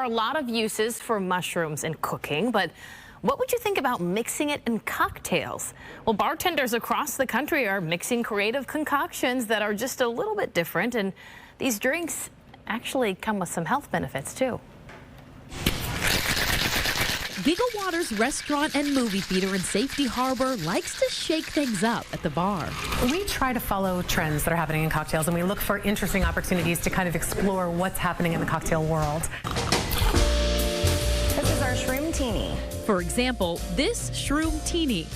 a lot of uses for mushrooms in cooking, but what would you think about mixing it in cocktails? Well, bartenders across the country are mixing creative concoctions that are just a little bit different, and these drinks actually come with some health benefits too. Giggle Water's restaurant and movie theater in Safety Harbor likes to shake things up at the bar. We try to follow trends that are happening in cocktails, and we look for interesting opportunities to kind of explore what's happening in the cocktail world. This is our shroom teeny. For example, this shroom teeny.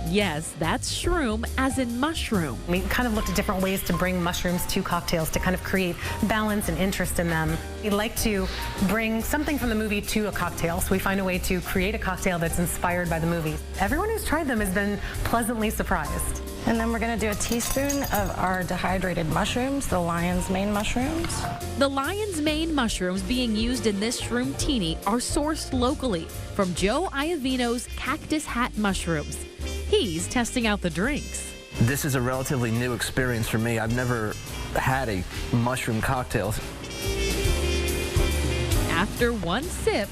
Yes, that's shroom as in mushroom. We kind of looked at different ways to bring mushrooms to cocktails to kind of create balance and interest in them. We like to bring something from the movie to a cocktail, so we find a way to create a cocktail that's inspired by the movie. Everyone who's tried them has been pleasantly surprised. And then we're going to do a teaspoon of our dehydrated mushrooms, the lion's mane mushrooms. The lion's mane mushrooms being used in this shroom teeny are sourced locally from Joe Iovino's Cactus Hat mushrooms. He's testing out the drinks. This is a relatively new experience for me. I've never had a mushroom cocktail. After one sip,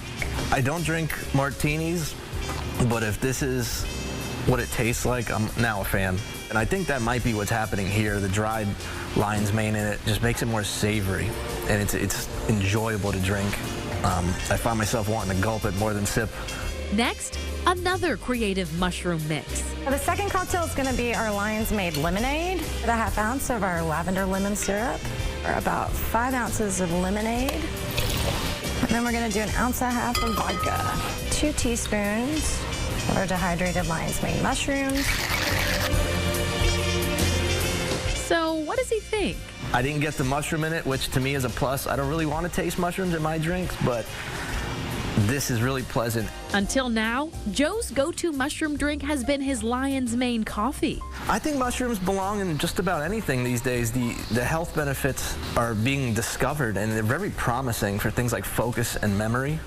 I don't drink martinis, but if this is what it tastes like, I'm now a fan. And I think that might be what's happening here. The dried lion's mane in it just makes it more savory, and it's enjoyable to drink. I find myself wanting to gulp it more than sip. Next, another creative mushroom mix. The second cocktail is going to be our lion's mane lemonade. A half ounce of our lavender lemon syrup, or about 5 ounces of lemonade. And then we're going to do 1.5 ounces of vodka. 2 teaspoons of our dehydrated lion's mane mushrooms. So what does he think? I didn't get the mushroom in it, which to me is a plus. I don't really want to taste mushrooms in my drinks, but this is really pleasant. Until now, Joe's go-to mushroom drink has been his lion's mane coffee. I think mushrooms belong in just about anything these days. The health benefits are being discovered, and they're very promising for things like focus and memory,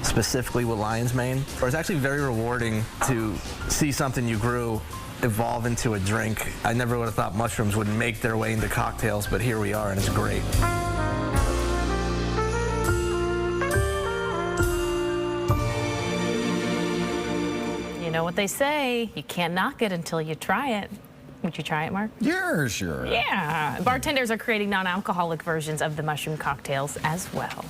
specifically with lion's mane. It's actually very rewarding to see something you grew evolve into a drink. I never would have thought mushrooms would make their way into cocktails, but here we are, and it's great. You know what they say, you can't knock it until you try it. Would you try it, Mark? Yeah, sure. Yeah. Bartenders are creating non-alcoholic versions of the mushroom cocktails as well.